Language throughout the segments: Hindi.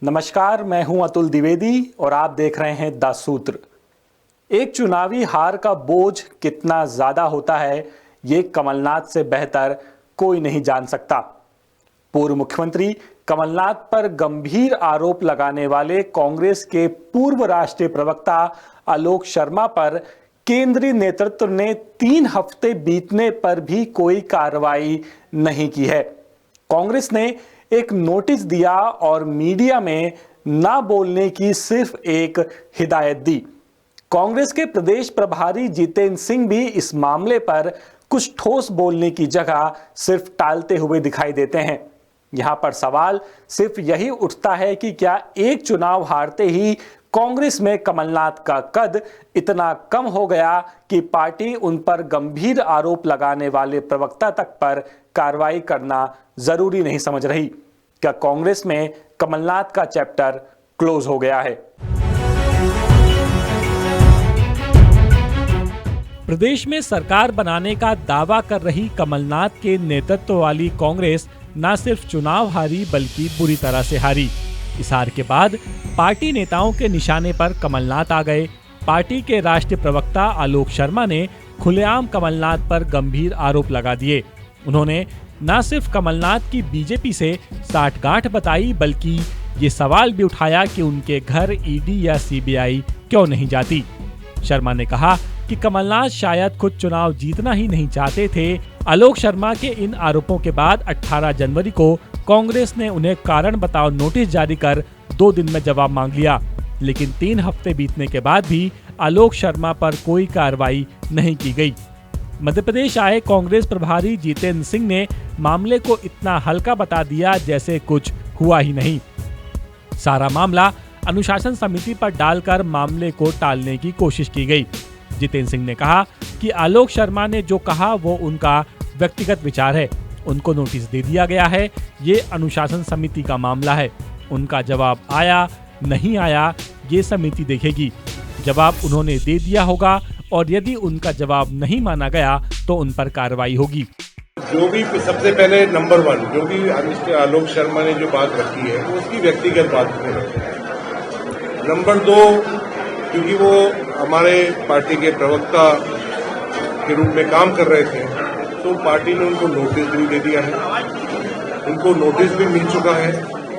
नमस्कार, मैं हूं अतुल द्विवेदी और आप देख रहे हैं द सूत्र। एक चुनावी हार का बोझ कितना ज्यादा होता है, ये कमलनाथ से बेहतर कोई नहीं जान सकता। पूर्व मुख्यमंत्री कमलनाथ पर गंभीर आरोप लगाने वाले कांग्रेस के पूर्व राष्ट्रीय प्रवक्ता आलोक शर्मा पर केंद्रीय नेतृत्व ने 3 हफ्ते बीतने पर भी कोई कार्रवाई नहीं की है। कांग्रेस ने एक नोटिस दिया और मीडिया में ना बोलने की सिर्फ एक हिदायत दी। कांग्रेस के प्रदेश प्रभारी जितेंद्र सिंह भी इस मामले पर कुछ ठोस बोलने की जगह सिर्फ टालते हुए दिखाई देते हैं। यहां पर सवाल सिर्फ यही उठता है कि क्या एक चुनाव हारते ही कांग्रेस में कमलनाथ का कद इतना कम हो गया कि पार्टी उन पर गंभीर आरोप लगाने वाले प्रवक्ता तक पर कार्रवाई करना जरूरी नहीं समझ रही? क्या कांग्रेस में कमलनाथ का चैप्टर क्लोज हो गया है? प्रदेश में सरकार बनाने का दावा कर रही कमलनाथ के नेतृत्व वाली कांग्रेस न सिर्फ चुनाव हारी बल्कि बुरी तरह से हारी। इस हार के बाद पार्टी नेताओं के निशाने पर कमलनाथ आ गए। पार्टी के राष्ट्रीय प्रवक्ता आलोक शर्मा ने खुलेआम कमलनाथ पर गंभीर आरोप लगा दिए। उन्होंने न सिर्फ कमलनाथ की बीजेपी से साठगांठ बताई बल्कि ये सवाल भी उठाया कि उनके घर ईडी या सीबीआई क्यों नहीं जाती। शर्मा ने कहा कि कमलनाथ शायद खुद चुनाव जीतना ही नहीं चाहते थे। आलोक शर्मा के इन आरोपों के बाद 18 जनवरी को कांग्रेस ने उन्हें कारण बताओ नोटिस जारी कर 2 दिन में जवाब मांग लिया, लेकिन 3 हफ्ते बीतने के बाद भी आलोक शर्मा पर कोई कार्रवाई नहीं की गई। मध्य प्रदेश आए कांग्रेस प्रभारी जितेंद्र सिंह ने मामले को इतना हल्का बता दिया जैसे कुछ हुआ ही नहीं। सारा मामला अनुशासन समिति पर डालकर मामले को टालने की कोशिश की गई। जितेंद्र सिंह ने कहा कि आलोक शर्मा ने जो कहा वो उनका व्यक्तिगत विचार है, उनको नोटिस दे दिया गया है, ये अनुशासन समिति का मामला है। उनका जवाब आया नहीं आया ये समिति देखेगी। जवाब उन्होंने दे दिया होगा और यदि उनका जवाब नहीं माना गया तो उन पर कार्रवाई होगी। जो भी सबसे पहले नंबर 1 जो भी आलोक शर्मा ने जो बात रखी है वो उसकी व्यक्तिगत बात है। नंबर 2, क्योंकि वो हमारे पार्टी के प्रवक्ता के रूप में काम कर रहे थे तो पार्टी ने उनको नोटिस भी दे दिया है, उनको नोटिस भी मिल चुका है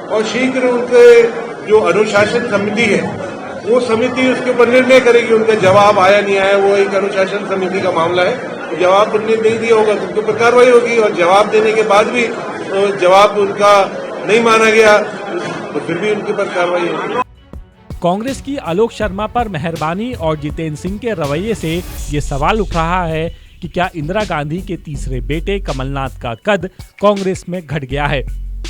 और शीघ्र उनके जो अनुशासन समिति है वो समिति उसके ऊपर निर्णय करेगी। उनका जवाब आया नहीं आया वो एक अनुशासन समिति का मामला है। तो जवाब उनने नहीं दिया होगा तो उनके ऊपर कार्रवाई होगी और जवाब देने के बाद भी जवाब उनका नहीं माना गया तो फिर भी उनके ऊपर कार्रवाई होगी। कांग्रेस की आलोक शर्मा पर मेहरबानी और जितेंद्र सिंह के रवैये से ये सवाल उठ रहा है कि क्या इंदिरा गांधी के तीसरे बेटे कमलनाथ का कद कांग्रेस में घट गया है।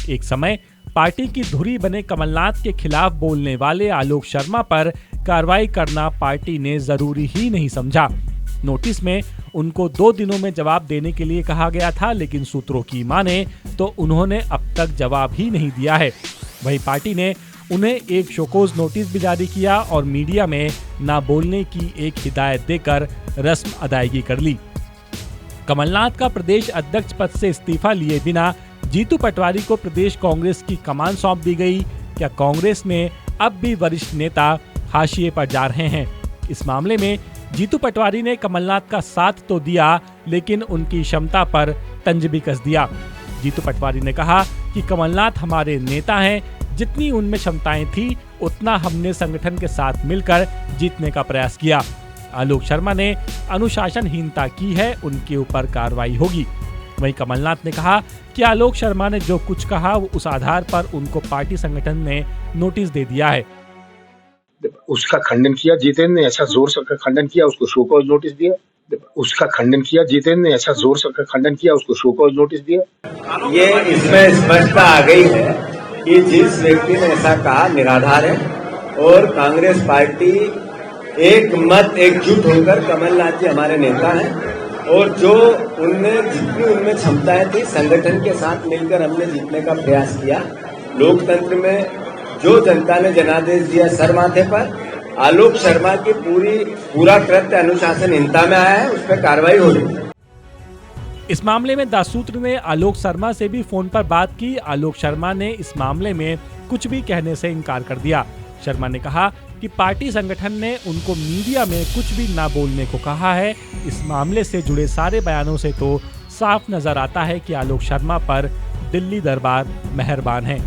एक समय पार्टी की धुरी बने कमलनाथ के खिलाफ बोलने वाले आलोक शर्मा पर कार्रवाई करना पार्टी ने जरूरी ही नहीं समझा। नोटिस में उनको 2 दिनों में जवाब देने के लिए कहा गया था, लेकिन सूत्रों की माने तो उन्होंने अब तक जवाब ही नहीं दिया है। वहीं पार्टी ने उन्हें एक शोकोज नोटिस भी जारी किया और मीडिया में ना बोलने की एक हिदायत देकर रस्म अदायगी कर ली। कमलनाथ का प्रदेश अध्यक्ष पद से इस्तीफा लिए बिना जीतू पटवारी को प्रदेश कांग्रेस की कमान सौंप दी गई। क्या कांग्रेस में अब भी वरिष्ठ नेता हाशिए पर जा रहे हैं? इस मामले में जीतू पटवारी ने कमलनाथ का साथ तो दिया लेकिन उनकी क्षमता पर तंज भी कस दिया। जीतू पटवारी ने कहा कि कमलनाथ हमारे नेता हैं, जितनी उनमें क्षमताएं थी उतना हमने संगठन के साथ मिलकर जीतने का प्रयास किया। आलोक शर्मा ने अनुशासनहीनता की है, उनके ऊपर कार्रवाई होगी। वहीं कमलनाथ ने कहा कि आलोक शर्मा ने जो कुछ कहा वो उस आधार पर उनको पार्टी संगठन ने नोटिस दे दिया है। उसका खंडन किया जितेंद्र ने, ऐसा जोर से खंडन किया, उसको शो कॉज नोटिस दिया। उसका खंडन किया जितेंद्र ने, ऐसा जोर से खंडन किया, उसको शो कॉज नोटिस दिया। ये इसमें स्पष्टता आ गई है कि जिस व्यक्ति ने ऐसा कहा निराधार है और कांग्रेस पार्टी एक मत एकजुट होकर कमलनाथ जी हमारे नेता हैं और जो जितनी उनमें क्षमताएं थी संगठन के साथ मिलकर हमने जीतने का प्रयास किया। लोकतंत्र में जो जनता ने जनादेश दिया सर माथे पर, आलोक शर्मा की पूरा कृत्य अनुशासनहीनता में आया है, उस पर कार्रवाई हो रही है। इस मामले में द सूत्र ने आलोक शर्मा से भी फोन पर बात की। आलोक शर्मा ने इस मामले में कुछ भी कहने से इनकार कर दिया। शर्मा ने कहा कि पार्टी संगठन ने उनको मीडिया में कुछ भी ना बोलने को कहा है। इस मामले से जुड़े सारे बयानों से तो साफ नजर आता है कि आलोक शर्मा पर दिल्ली दरबार मेहरबान है।